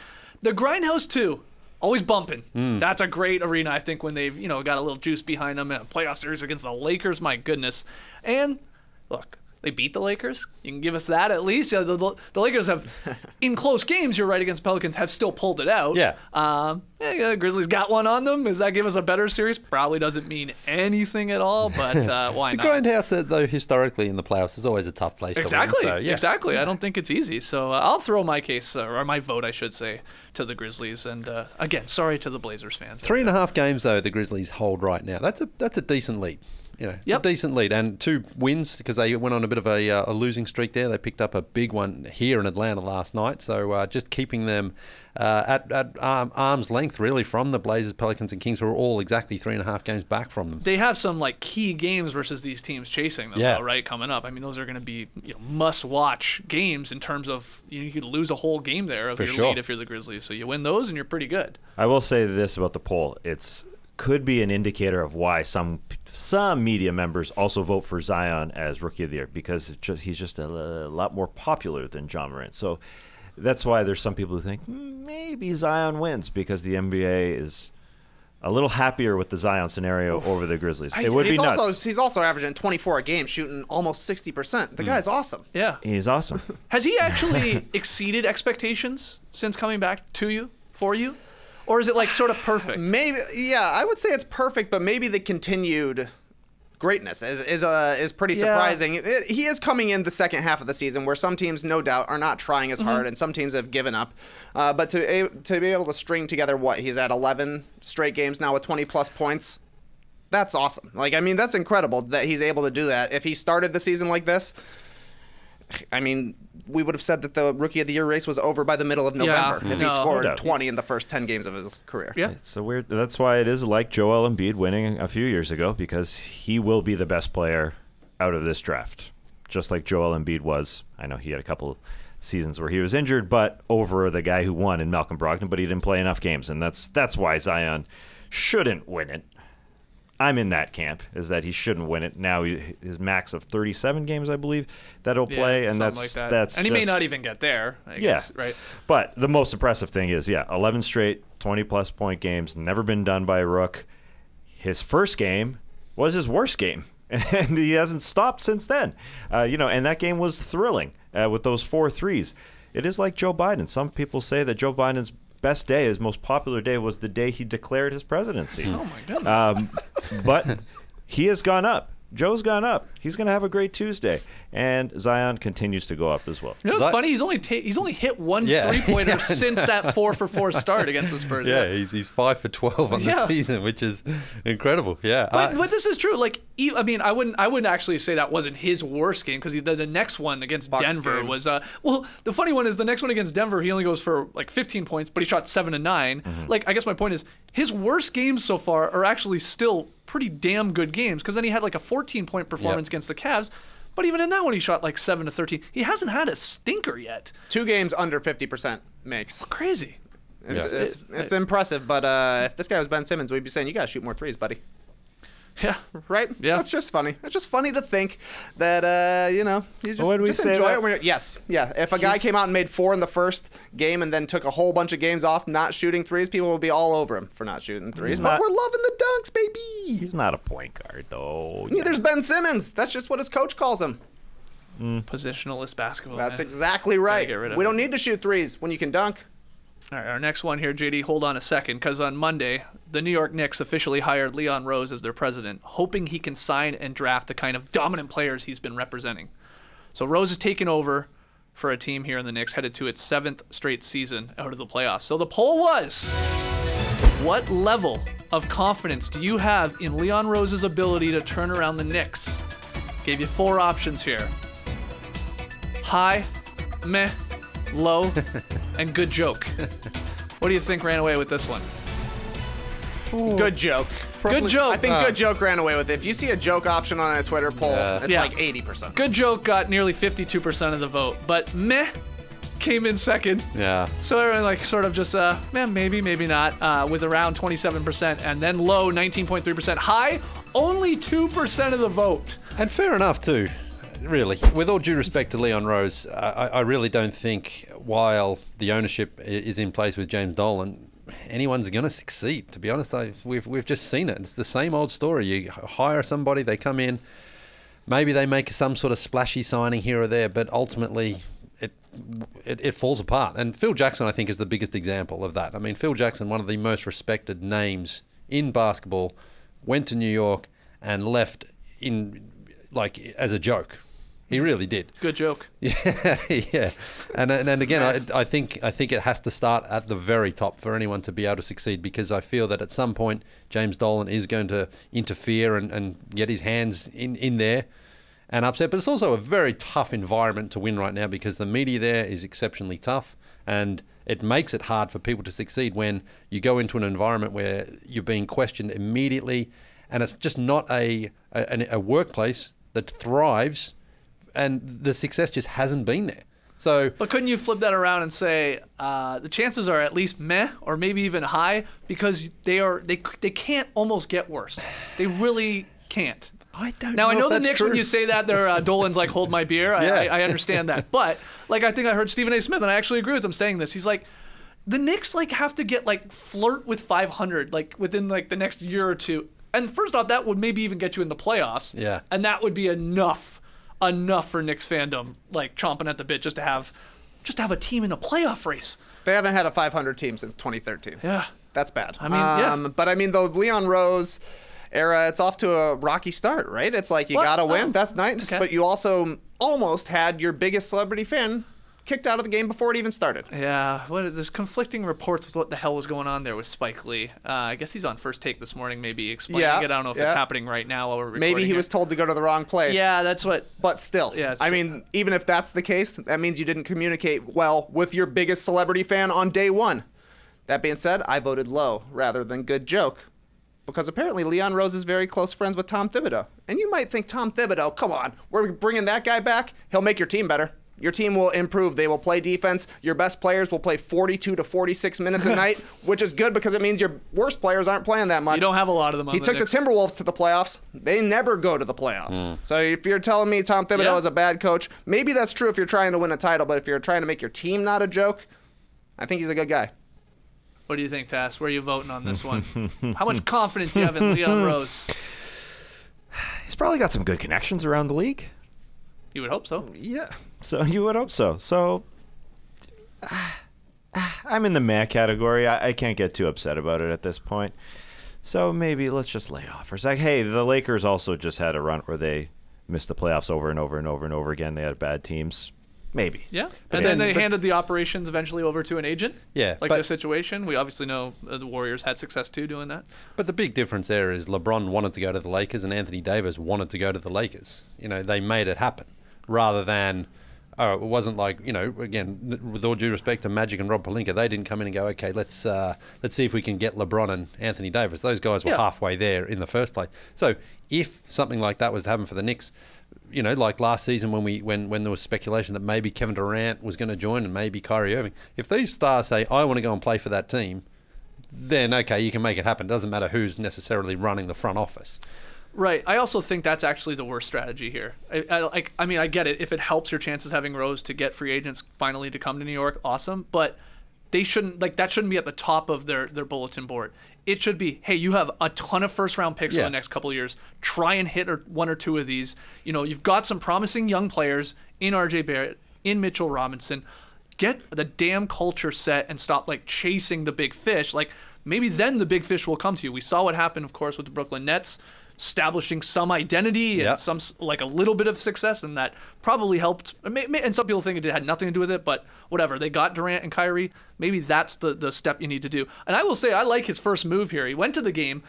Speaker 2: The Grindhouse, too. Always bumping. That's a great arena, I think, when they've got a little juice behind them in a playoff series against the Lakers. My goodness. And look, they beat the Lakers. You can give us that at least. The Lakers have, in close games, you're right, against Pelicans, have still pulled it out.
Speaker 4: Yeah.
Speaker 2: The Grizzlies got one on them. Does that give us a better series? Probably doesn't mean anything at all, but why not?
Speaker 4: The Grindhouse, though, historically in the playoffs is always a tough place to win. So, yeah.
Speaker 2: Exactly. I don't think it's easy. So I'll throw my case, or my vote, I should say, to the Grizzlies. And again, sorry to the Blazers fans.
Speaker 4: 3.5 games, though, the Grizzlies hold right now. That's a decent lead. It's a decent lead. And 2 wins because they went on a bit of a losing streak there. They picked up a big one here in Atlanta last night. So just keeping them at arm's length, really, from the Blazers, Pelicans, and Kings, who are all exactly 3.5 games back from them.
Speaker 2: They have some key games versus these teams chasing them, though, right, coming up. I mean, those are going to be must-watch games in terms of you could lose a whole game there of your lead if you're the Grizzlies. So you win those and you're pretty good.
Speaker 3: I will say this about the poll. Could be an indicator of why some media members also vote for Zion as Rookie of the Year, because he's just a lot more popular than John Morant. So that's why there's some people who think maybe Zion wins, because the NBA is a little happier with the Zion scenario over the Grizzlies. It would be nuts.
Speaker 6: He's also averaging 24 a game, shooting almost 60%. The guy's awesome.
Speaker 2: Yeah.
Speaker 3: He's awesome.
Speaker 2: Has he actually exceeded expectations since coming back for you? Or is it sort of perfect?
Speaker 6: Maybe, yeah, I would say it's perfect, but maybe the continued greatness is pretty surprising. He is coming in the second half of the season where some teams, no doubt, are not trying as hard, and some teams have given up. But to be able to string together he's at 11 straight games now with 20-plus points, that's awesome. That's incredible that he's able to do that. If he started the season like this, we would have said that the Rookie of the Year race was over by the middle of November if he scored 20 in the first 10 games of his career.
Speaker 2: Yeah.
Speaker 3: It's so weird. That's why it is like Joel Embiid winning a few years ago, because he will be the best player out of this draft, just like Joel Embiid was. I know he had a couple seasons where he was injured, but over the guy who won in Malcolm Brogdon, but he didn't play enough games, and that's why Zion shouldn't win it. I'm in that camp, is that he shouldn't win it. Now his max of 37 games, I believe, that he'll play, and that's
Speaker 2: and he may not even get there. I guess, right?
Speaker 3: But the most impressive thing is, 11 straight 20-plus point games, never been done by a Rook. His first game was his worst game, and he hasn't stopped since then. And that game was thrilling with those 4 threes. It is like Joe Biden. Some people say that Joe Biden's best day, his most popular day, was the day he declared his presidency.
Speaker 2: Oh my goodness!
Speaker 3: But he has gone up. Joe's gone up. He's going to have a great Tuesday, and Zion continues to go up as well.
Speaker 2: You know what's funny? He's only hit one 3-pointer since that 4-for-4 start against the Spurs.
Speaker 4: Yeah, he's 5 for 12 on the season, which is incredible. Yeah,
Speaker 2: but this is true. I wouldn't actually say that wasn't his worst game, because the next one against
Speaker 6: Bucks
Speaker 2: Denver
Speaker 6: game.
Speaker 2: was the funny one is the next one against Denver, he only goes for 15 points, but he shot 7 and 9. I guess my point is his worst games so far are actually still pretty damn good games, because then he had a 14-point performance against the Cavs, but even in that one he shot 7 to 13. He hasn't had a stinker yet.
Speaker 6: 2 games under 50% makes.
Speaker 2: Crazy.
Speaker 6: It's impressive, but if this guy was Ben Simmons, we'd be saying, you got to shoot more threes, buddy.
Speaker 2: Yeah.
Speaker 6: Right?
Speaker 2: Yeah.
Speaker 6: That's just funny. It's just funny to think that, you
Speaker 3: What did we
Speaker 6: just
Speaker 3: say
Speaker 6: enjoy
Speaker 3: that-
Speaker 6: it when you're, yes. Yeah. If a guy came out and made 4 in the first game and then took a whole bunch of games off not shooting threes, people would be all over him for not shooting threes.
Speaker 3: He's
Speaker 6: But
Speaker 3: not-
Speaker 6: we're loving the dunks, baby.
Speaker 3: He's not a point guard, though.
Speaker 6: Neither's Ben Simmons. That's just what his coach calls him.
Speaker 2: Positionalist basketball.
Speaker 6: That's
Speaker 2: man.
Speaker 6: exactly right.
Speaker 2: get rid of
Speaker 6: We
Speaker 2: it.
Speaker 6: don't need to shoot threes when you can dunk.
Speaker 2: All right, our next one here, JD, hold on a second, because on Monday, the New York Knicks officially hired Leon Rose as their president, hoping he can sign and draft the kind of dominant players he's been representing. So Rose is taking over for a team here in the Knicks, headed to its 7th straight season out of the playoffs. So the poll was, what level of confidence do you have in Leon Rose's ability to turn around the Knicks? Gave you 4 options here. High, meh, low, and good joke. What do you think ran away with this one?
Speaker 6: Good joke.
Speaker 2: Good joke.
Speaker 6: I think good joke ran away with it. If you see a joke option on a Twitter poll, it's
Speaker 2: Yeah.
Speaker 6: like 80%.
Speaker 2: Good joke got nearly 52% of the vote, but meh came in second.
Speaker 4: Yeah.
Speaker 2: So everyone like sort of just maybe, maybe not, with around 27%, and then low 19.3%. High, only 2% of the vote.
Speaker 4: And fair enough, too. Really. With all due respect to Leon Rose, I really don't think while the ownership is in place with James Dolan, anyone's going to succeed. To be honest, we've just seen it. It's the same old story. You hire somebody, they come in, maybe they make some sort of splashy signing here or there, but ultimately it falls apart. And Phil Jackson, I think, is the biggest example of that. I mean, Phil Jackson, one of the most respected names in basketball, went to New York and left in as a joke. He really did.
Speaker 2: Good joke.
Speaker 4: Yeah, yeah. And again, I think it has to start at the very top for anyone to be able to succeed, because I feel that at some point James Dolan is going to interfere and get his hands in there and upset. But it's also a very tough environment to win right now, because the media there is exceptionally tough, and it makes it hard for people to succeed when you go into an environment where you're being questioned immediately, and it's just not a workplace that thrives, and the success just hasn't been there. So,
Speaker 2: But couldn't you flip that around and say the chances are at least meh or maybe even high, because they can't almost get worse. They really can't.
Speaker 4: I don't
Speaker 2: Now, I know
Speaker 4: if
Speaker 2: the
Speaker 4: that's
Speaker 2: Knicks,
Speaker 4: true.
Speaker 2: when you say that, they're Dolan's like, hold my beer. I understand that. But, I think I heard Stephen A. Smith, and I actually agree with him saying this. He's like, the Knicks, have to get, flirt with 500, within, the next year or two. And first off, that would maybe even get you in the playoffs.
Speaker 4: Yeah.
Speaker 2: And that would be enough for Knicks fandom, chomping at the bit just to have a team in a playoff race.
Speaker 6: They haven't had a 500 team since 2013.
Speaker 2: Yeah.
Speaker 6: That's bad.
Speaker 2: I mean, yeah.
Speaker 6: But the Leon Rose era, it's off to a rocky start, right? It's like you
Speaker 2: What?
Speaker 6: got to win.
Speaker 2: Oh,
Speaker 6: That's nice.
Speaker 2: okay.
Speaker 6: But you also almost had your biggest celebrity fan kicked out of the game before it even started.
Speaker 2: Yeah, there's conflicting reports with what the hell was going on there with Spike Lee. I guess he's on First Take this morning, maybe explaining it. I don't know if it's happening right now while we're recording.
Speaker 6: Maybe he was told to go to the wrong place.
Speaker 2: Yeah, that's what.
Speaker 6: But still,
Speaker 2: Yeah, it's
Speaker 6: I
Speaker 2: true.
Speaker 6: mean, even if that's the case, that means you didn't communicate well with your biggest celebrity fan on day one. That being said, I voted low rather than good joke, because apparently Leon Rose is very close friends with Tom Thibodeau. And you might think, Tom Thibodeau, come on, we're bringing that guy back? He'll make your team better. Your team will improve. They will play defense. Your best players will play 42 to 46 minutes a night, which is good because it means your worst players aren't playing that much.
Speaker 2: You don't have a lot of them on
Speaker 6: He
Speaker 2: the
Speaker 6: took
Speaker 2: Knicks.
Speaker 6: the Timberwolves to the playoffs. They never go to the playoffs. So if you're telling me Tom Thibodeau
Speaker 2: Yeah.
Speaker 6: is a bad coach, maybe that's true if you're trying to win a title, but if you're trying to make your team not a joke, I think he's a good guy.
Speaker 2: What do you think, Tass? Where are you voting on this one? How much confidence do you have in Leon Rose?
Speaker 3: He's probably got some good connections around the league.
Speaker 2: You would hope so.
Speaker 3: Yeah. So you would hope so. So I'm in the meh category. I can't get too upset about it at this point. So maybe let's just lay off for a sec. Hey, the Lakers also just had a run where they missed the playoffs over and over and over and over again. They had bad teams. Maybe.
Speaker 2: Yeah.
Speaker 4: But
Speaker 2: And then
Speaker 4: again-
Speaker 2: they handed the operations eventually over to an agent.
Speaker 4: Yeah,
Speaker 2: Like
Speaker 4: but-
Speaker 2: this situation. We obviously know the Warriors had success too doing that.
Speaker 4: But the big difference there is LeBron wanted to go to the Lakers and Anthony Davis wanted to go to the Lakers. They made it happen rather than, it wasn't like, again, with all due respect to Magic and Rob Pelinka, they didn't come in and go, okay, let's see if we can get LeBron and Anthony Davis. Those guys were
Speaker 2: Yeah.
Speaker 4: halfway there in the first place. So if something like that was to happen for the Knicks, like last season when there was speculation that maybe Kevin Durant was going to join and maybe Kyrie Irving, if these stars say, I want to go and play for that team, then okay, you can make it happen. Doesn't matter who's necessarily running the front office.
Speaker 2: Right. I also think that's actually the worst strategy here. I mean, I get it. If it helps your chances having Rose to get free agents finally to come to New York, awesome. But they shouldn't, that shouldn't be at the top of their bulletin board. It should be, hey, you have a ton of first-round picks for the next couple of years. Try and hit one or two of these. You've got some promising young players in R.J. Barrett, in Mitchell Robinson. Get the damn culture set and stop, chasing the big fish. Maybe then the big fish will come to you. We saw what happened, of course, with the Brooklyn Nets, establishing some identity and some a little bit of success, and that probably helped. And some people think it had nothing to do with it, but whatever. They got Durant and Kyrie. Maybe that's the step you need to do. And I will say I like his first move here. He went to the game,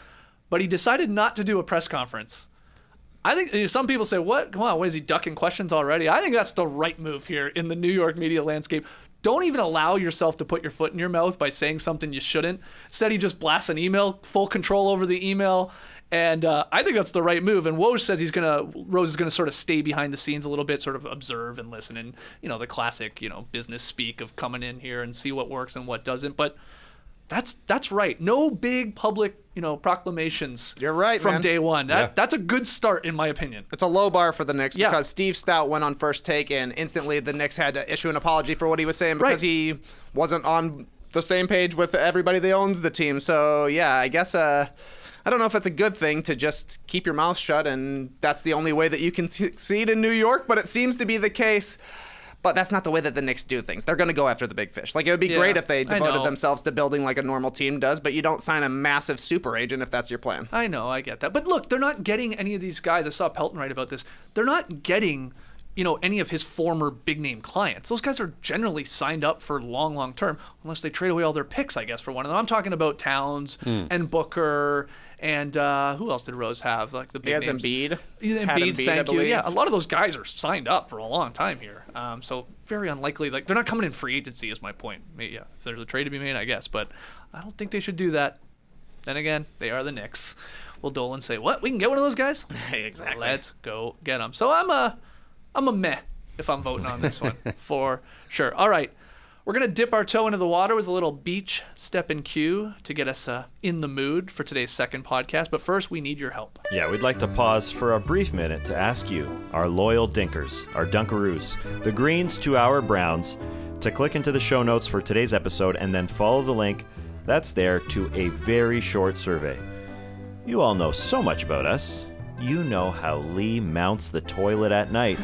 Speaker 2: but he decided not to do a press conference. I think some people say, what? Come on, what is he ducking questions already? I think that's the right move here in the New York media landscape. Don't even allow yourself to put your foot in your mouth by saying something you shouldn't. Instead, he just blasts an email, full control over the email. And I think that's the right move. And Woj says Rose is gonna sort of stay behind the scenes a little bit, sort of observe and listen, and the classic business speak of coming in here and see what works and what doesn't. But that's right. No big public proclamations.
Speaker 6: You're right,
Speaker 2: from
Speaker 6: man.
Speaker 2: day one. That's a good start in my opinion.
Speaker 6: It's a low bar for the Knicks because Steve Stout went on First Take and instantly the Knicks had to issue an apology for what he was saying because he wasn't on the same page with everybody that owns the team. So yeah, I guess I don't know if it's a good thing to just keep your mouth shut and that's the only way that you can succeed in New York, but it seems to be the case. But that's not the way that the Knicks do things. They're going to go after the big fish. It would be great if they devoted themselves to building like a normal team does, but you don't sign a massive super agent if that's your plan.
Speaker 2: I know, I get that. But look, they're not getting any of these guys. I saw Pelton write about this. They're not getting any of his former big-name clients. Those guys are generally signed up for long term, unless they trade away all their picks, I guess, for one of them. I'm talking about Towns and Booker and who else did Rose have? The big names.
Speaker 6: Embiid.
Speaker 2: Embiid, thank you. Yeah, a lot of those guys are signed up for a long time here. So very unlikely. They're not coming in free agency is my point. Yeah, if there's a trade to be made, I guess. But I don't think they should do that. Then again, they are the Knicks. Will Dolan say, what? We can get one of those guys?
Speaker 6: Exactly.
Speaker 2: Let's go get them. So I'm a meh if I'm voting on this one, for sure. All right. We're going to dip our toe into the water with a little beach step and cue to get us in the mood for today's second podcast. But first, we need your help.
Speaker 3: Yeah, we'd like to pause for a brief minute to ask you, our loyal Dinkers, our Dunkaroos, the Greens to our Browns, to click into the show notes for today's episode and then follow the link that's there to a very short survey. You all know so much about us. You know how Lee mounts the toilet at night.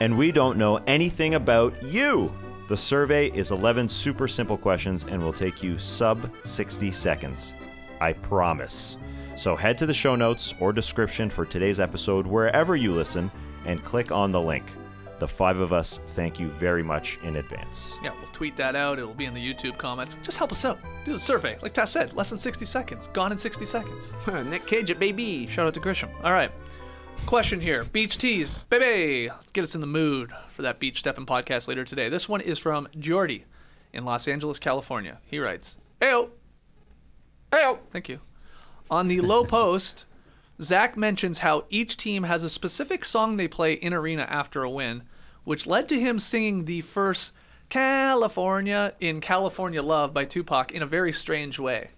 Speaker 3: And we don't know anything about you. The survey is 11 super simple questions and will take you sub 60 seconds. I promise. So head to the show notes or description for today's episode wherever you listen and click on the link. The five of us thank you very much in advance.
Speaker 2: Yeah, we'll tweet that out. It'll be in the YouTube comments. Just help us out. Do the survey. Like Tess said, less than 60 seconds. Gone in 60 seconds.
Speaker 6: Nick Cage it, baby.
Speaker 2: Shout out to Grisham. All right. Question here. Beach teas, baby. Let's get us in the mood for that beach stepping podcast later today. This one is from Jordy in Los Angeles, California. He writes, Ayo.
Speaker 6: Ayo.
Speaker 2: Thank you. On the low post, Zach mentions how each team has a specific song they play in arena after a win, which led to him singing the first California in California Love by Tupac in a very strange way.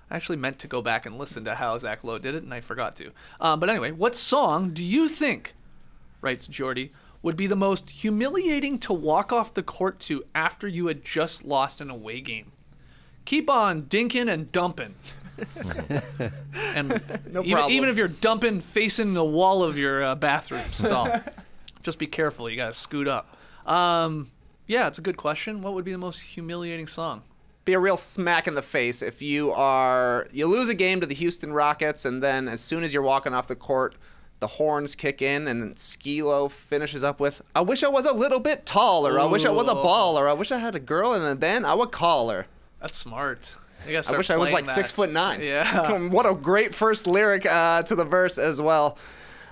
Speaker 2: I actually meant to go back and listen to how Zach Lowe did it, and I forgot to. But anyway, what song do you think, writes Jordy, would be the most humiliating to walk off the court to after you had just lost an away game? Keep on dinking and dumping. And
Speaker 6: No problem.
Speaker 2: even if you're dumping facing the wall of your bathroom stall, just be careful. You got to scoot up. Yeah, it's a good question. What would be the most humiliating song?
Speaker 6: Be a real smack in the face if you lose a game to the Houston Rockets and then as soon as you're walking off the court, the horns kick in and then Skee-Lo finishes up with, I wish I was a little bit taller. I wish I was a baller. I wish I had a girl and then I would call her.
Speaker 2: That's smart.
Speaker 6: I wish I was like 6'9".
Speaker 2: Yeah.
Speaker 6: What a great first lyric to the verse as well.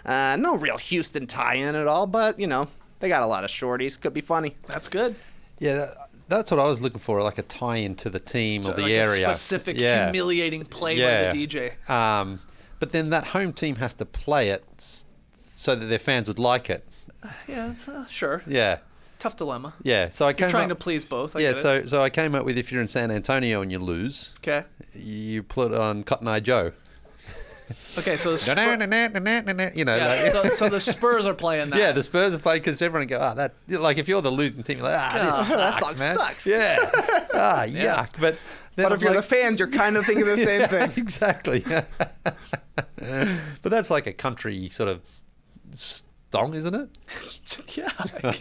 Speaker 6: No real Houston tie-in at all, but they got a lot of shorties. Could be funny.
Speaker 2: That's good.
Speaker 4: Yeah, that's what I was looking for, like a tie-in to the team or the
Speaker 2: like
Speaker 4: area.
Speaker 2: A specific humiliating play by the DJ.
Speaker 4: But then that home team has to play it so that their fans would like it.
Speaker 2: Yeah, sure.
Speaker 4: Yeah.
Speaker 2: Tough dilemma.
Speaker 4: Yeah, so I came
Speaker 2: You're trying
Speaker 4: up,
Speaker 2: to please both.
Speaker 4: so I came up with if you're in San Antonio and you lose,
Speaker 2: Okay.
Speaker 4: you put on Cotton Eye Joe.
Speaker 2: Okay, so the
Speaker 4: you know,
Speaker 2: yeah,
Speaker 4: like,
Speaker 2: so the Spurs are playing that.
Speaker 4: yeah, the Spurs are playing because everyone go, that like if you're the losing team, you're like, this
Speaker 6: that
Speaker 4: sucks,
Speaker 6: song
Speaker 4: man.
Speaker 6: sucks.
Speaker 4: Yeah, yuck. But then
Speaker 6: But
Speaker 4: I'm
Speaker 6: if you're
Speaker 4: like,
Speaker 6: the fans, you're kind of thinking the same thing.
Speaker 4: exactly. But that's like a country sort of song, isn't it?
Speaker 2: Yeah.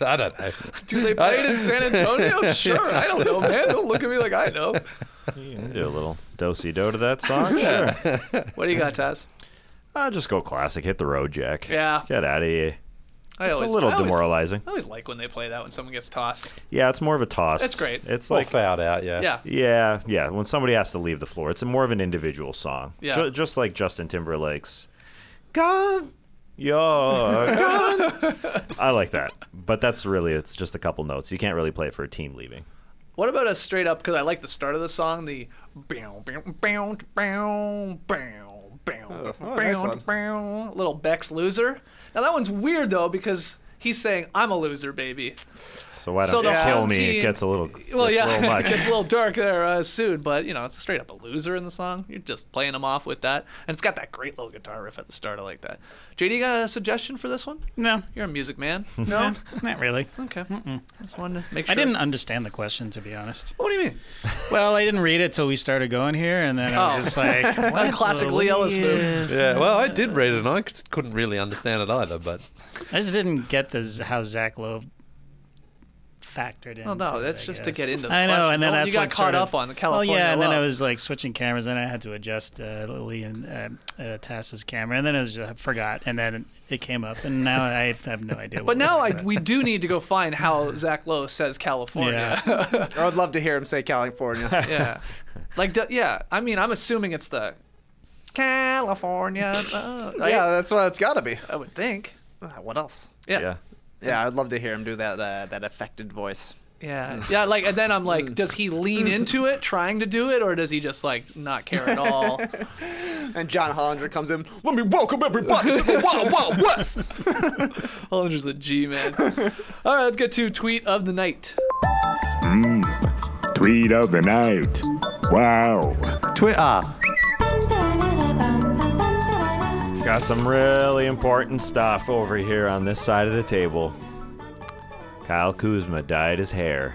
Speaker 4: I don't know.
Speaker 2: Do they play it in San Antonio? Sure. I don't know, man. Don't look at me like I know.
Speaker 3: You can do a little do-si-do to that song. Sure.
Speaker 2: What do you got, Taz?
Speaker 3: Just go classic. Hit the road, Jack.
Speaker 2: Yeah.
Speaker 3: Get out of here. It's a little demoralizing.
Speaker 2: I always like when they play that when someone gets tossed.
Speaker 3: Yeah, it's more of a toss.
Speaker 2: That's great.
Speaker 3: It's
Speaker 4: Like
Speaker 3: like
Speaker 4: fouled out, yeah.
Speaker 2: Yeah.
Speaker 3: yeah. When somebody has to leave the floor, it's more of an individual song.
Speaker 2: Yeah.
Speaker 3: Just like Justin Timberlake's "Gone, You're Gone." I like that, but it's just a couple notes. You can't really play it for a team leaving.
Speaker 2: What about a straight up, because I like the start of the song, the bow, bow, bow, bow, bow, bow,
Speaker 6: nice
Speaker 2: bow,
Speaker 6: one.
Speaker 2: bow, little Beck's Loser. Now that one's weird though because he's saying, I'm a loser, baby.
Speaker 3: So why
Speaker 2: So
Speaker 3: don't
Speaker 2: the
Speaker 3: you
Speaker 2: whole
Speaker 3: kill me?
Speaker 2: team-
Speaker 3: It gets a little,
Speaker 2: Well,
Speaker 3: it's a little
Speaker 2: yeah,
Speaker 3: much.
Speaker 2: it gets a little dark there soon, but it's straight up a loser in the song. You're just playing him off with that. And it's got that great little guitar riff at the start. I like that. JD, you got a suggestion for this one?
Speaker 7: No,
Speaker 2: You're a music man. No?
Speaker 7: not really.
Speaker 2: Okay. Just wanted to make sure.
Speaker 7: I didn't understand the question, to be honest.
Speaker 2: What do you mean?
Speaker 7: Well, I didn't read it till we started going here, and then I was just like,
Speaker 2: A
Speaker 7: what?
Speaker 2: classic Lee Ellis move.
Speaker 4: Yeah, well, I did read it and I couldn't really understand it either, but
Speaker 7: I just didn't get how Zach Lowe factored in.
Speaker 2: Oh, no, that's just to get into the
Speaker 7: I know,
Speaker 2: question.
Speaker 7: and then
Speaker 2: Oh,
Speaker 7: that's
Speaker 2: you got
Speaker 7: what
Speaker 2: caught
Speaker 7: sort of-
Speaker 2: up on the California
Speaker 7: Well, yeah, and then I
Speaker 2: love.
Speaker 7: was like switching cameras, then I had to adjust Lee and Tass's camera, and then I forgot, and then it came up, and now I have no idea.
Speaker 2: But
Speaker 7: what
Speaker 2: now
Speaker 7: we're talking
Speaker 2: we do need to go find how Zach Lowe says California.
Speaker 6: I would love to hear him say California.
Speaker 2: Yeah. I mean, I'm assuming it's the California. Right?
Speaker 6: Yeah, that's what it's got to be.
Speaker 2: I would think.
Speaker 6: What else?
Speaker 2: Yeah.
Speaker 3: Yeah.
Speaker 6: Yeah, I'd love to hear him do that affected voice.
Speaker 2: Yeah. Yeah, like, and then I'm like, does he lean into it, trying to do it, or does he just, like, not care at all?
Speaker 6: And John Hollinger comes in, let me welcome everybody to the Wild Wild West.
Speaker 2: Hollinger's a G, man. All right, let's get to tweet of the night.
Speaker 8: Tweet of the night. Wow.
Speaker 4: Twitter.
Speaker 3: Got some really important stuff over here on this side of the table. Kyle Kuzma dyed his hair.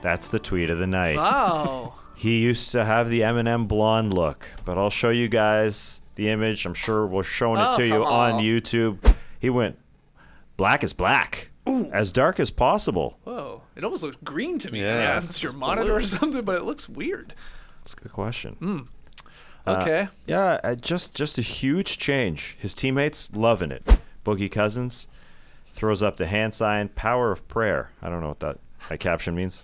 Speaker 3: That's the tweet of the night.
Speaker 2: Oh.
Speaker 3: He used to have the Eminem blonde look, but I'll show you guys the image. I'm sure we're showing it to you
Speaker 6: come
Speaker 3: on
Speaker 6: on.
Speaker 3: YouTube. He went black as black, as dark as possible.
Speaker 2: Whoa. It almost looks green to me.
Speaker 4: Yeah.
Speaker 2: Yeah, it's your monitor or something, but it looks weird.
Speaker 3: That's a good question.
Speaker 2: Okay.
Speaker 3: Yeah, just a huge change. His teammates loving it. Boogie Cousins throws up the hand sign, power of prayer. I don't know what that caption means.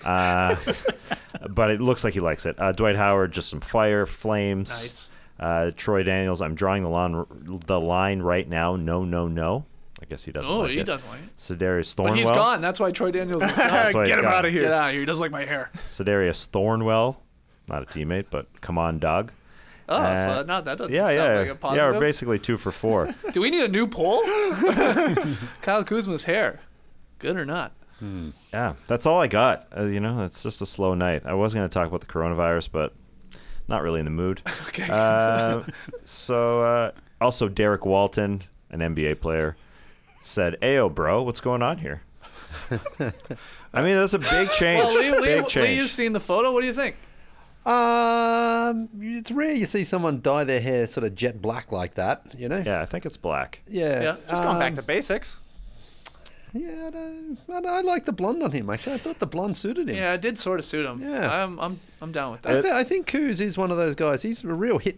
Speaker 3: But it looks like he likes it. Dwight Howard, just some fire, flames.
Speaker 2: Nice.
Speaker 3: Troy Daniels, I'm drawing the line right now. No. I guess he doesn't
Speaker 2: Oh,
Speaker 3: like
Speaker 2: he
Speaker 3: it.
Speaker 2: doesn't like it.
Speaker 3: Sedarius Thornwell.
Speaker 2: But he's gone. That's why Troy Daniels is gone.
Speaker 3: That's why
Speaker 6: Get
Speaker 3: he's
Speaker 6: him
Speaker 3: gone.
Speaker 6: out of here.
Speaker 2: Get out of here. He doesn't like my hair.
Speaker 3: Sedarius Thornwell. Not a teammate, but come on, dog.
Speaker 2: Oh, so no, that doesn't
Speaker 3: Yeah,
Speaker 2: sound
Speaker 3: yeah.
Speaker 2: like a positive.
Speaker 3: Yeah, we're basically 2 for 4.
Speaker 2: Do we need a new poll? Kyle Kuzma's hair. Good or not?
Speaker 3: Yeah, that's all I got. It's just a slow night. I was going to talk about the coronavirus, but not really in the mood.
Speaker 2: Okay.
Speaker 3: Also, Derek Walton, an NBA player, said, "Ayo, bro, what's going on here?" I mean, that's a big change.
Speaker 2: Well,
Speaker 3: big
Speaker 2: Lee,
Speaker 3: change.
Speaker 2: you've seen the photo. What do you think?
Speaker 4: It's rare you see someone dye their hair sort of jet black like that, you know?
Speaker 3: Yeah, I think it's black.
Speaker 4: Yeah.
Speaker 2: Yeah,
Speaker 6: Just going back to basics.
Speaker 4: Yeah, I like the blonde on him, actually. I thought the blonde suited him.
Speaker 2: Yeah, it did sort of suit him.
Speaker 4: Yeah.
Speaker 2: I'm down with
Speaker 4: I,
Speaker 2: that.
Speaker 4: I think Kuz is one of those guys. He's a real hit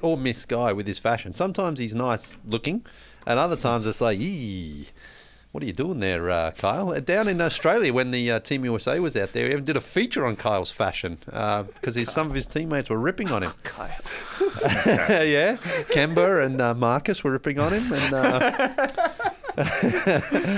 Speaker 4: or miss guy with his fashion. Sometimes he's nice looking, and other times it's like, eee. What are you doing there, Kyle? Down in Australia, when the Team USA was out there, we even did a feature on Kyle's fashion because some of his teammates were ripping on him.
Speaker 2: Kyle.
Speaker 4: Yeah, Kemba and Marcus were ripping on him, and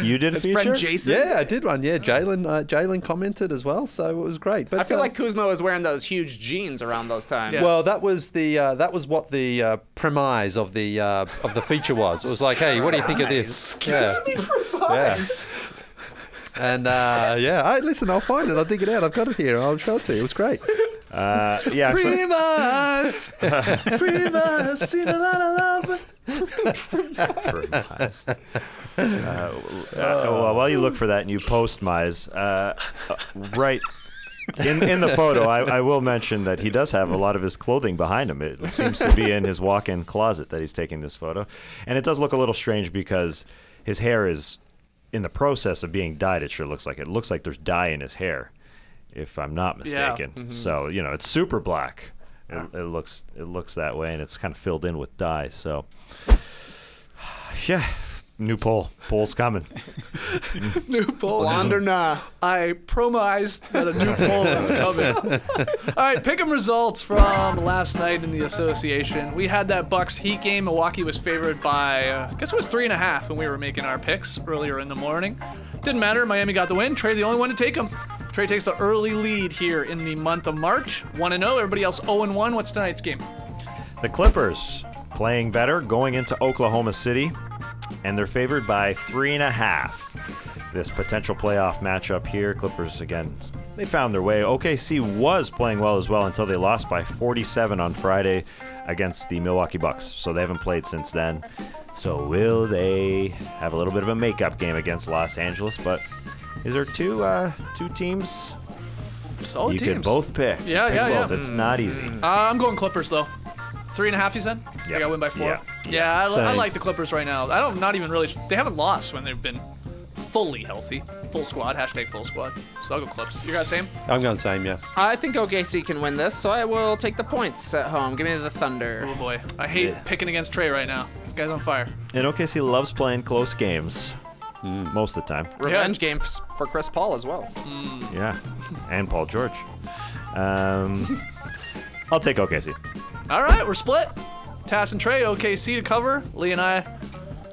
Speaker 3: You did a
Speaker 6: His
Speaker 3: feature?
Speaker 6: friend Jason.
Speaker 4: yeah, I did one. Yeah, Jalen commented as well, so it was great. But
Speaker 6: I feel like Kuzma was wearing those huge jeans around those times.
Speaker 2: Yeah.
Speaker 4: well, that was what the premise of the feature was. It was like, hey, what do you think of this? Yeah. And listen, I'll find it. I'll dig it out. I've got it here. I'll show it to you. It was great.
Speaker 3: Yeah.
Speaker 2: Primas! Primas! Seen a lot of love.
Speaker 3: Mize. Well, while you look for that and you post Mize, right in the photo, I will mention that he does have a lot of his clothing behind him. It seems to be in his walk-in closet that he's taking this photo. And it does look a little strange because his hair is in the process of being dyed, it sure looks like. It looks like there's dye in his hair, if I'm not mistaken.
Speaker 2: Yeah. Mm-hmm.
Speaker 3: So, it's super black. It looks that way, and it's kind of filled in with dye. So, yeah, new poll. Poll's coming.
Speaker 2: New poll.
Speaker 6: Blonde or nah?
Speaker 2: I promised that a new poll is coming. All right, pick 'em results from last night in the association. We had that Bucks Heat game. Milwaukee was favored by, I guess it was 3.5 when we were making our picks earlier in the morning. Didn't matter. Miami got the win. Trey, the only one to take them. Trey takes the early lead here in the month of March. 1-0. Everybody else 0-1. What's tonight's game?
Speaker 3: The Clippers playing better going into Oklahoma City, and they're favored by 3.5. This potential playoff matchup here. Clippers, again, they found their way. OKC was playing well as well until they lost by 47 on Friday against the Milwaukee Bucks. So they haven't played since then. So will they have a little bit of a makeup game against Los Angeles? But is there two teams
Speaker 2: Solid
Speaker 3: you
Speaker 2: teams.
Speaker 3: could both pick?
Speaker 2: Yeah,
Speaker 3: Pick
Speaker 2: yeah.
Speaker 3: both. It's not easy.
Speaker 2: I'm going Clippers, though. 3.5, you said?
Speaker 3: Yep.
Speaker 2: They got win by 4.
Speaker 3: Yeah.
Speaker 2: Yeah, I
Speaker 4: Same.
Speaker 2: like the Clippers right now. Not even really. They haven't lost when they've been fully healthy. Full squad. # full squad. So I'll go Clips. You guys same?
Speaker 4: I'm going same, yeah.
Speaker 6: I think OKC can win this, so I will take the points at home. Give me the Thunder.
Speaker 2: Oh boy. I hate picking against Trey right now. This guy's on fire.
Speaker 3: And OKC loves playing close games most of the time.
Speaker 6: Revenge game for Chris Paul as well.
Speaker 3: Yeah, and Paul George. I'll take OKC.
Speaker 2: All right, we're split. Tass and Trey, OKC to cover. Lee and I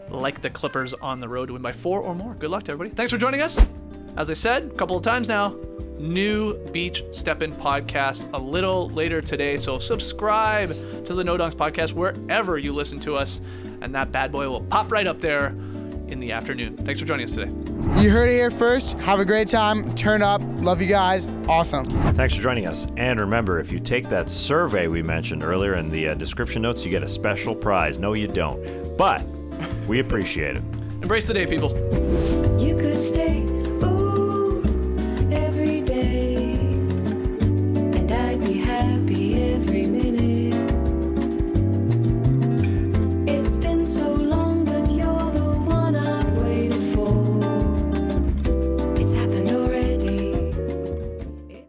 Speaker 2: like the Clippers on the road to win by 4 or more. Good luck to everybody. Thanks for joining us. As I said a couple of times now, new Beach Steppin' podcast a little later today. So subscribe to the No Dunks podcast wherever you listen to us, and that bad boy will pop right up there in the afternoon. Thanks for joining us today.
Speaker 9: You heard it here first. Have a great time. Turn up. Love you guys. Awesome.
Speaker 3: Thanks for joining us. And remember, if you take that survey we mentioned earlier in the description notes, you get a special prize. No, you don't. But we appreciate it.
Speaker 2: Embrace the day, people.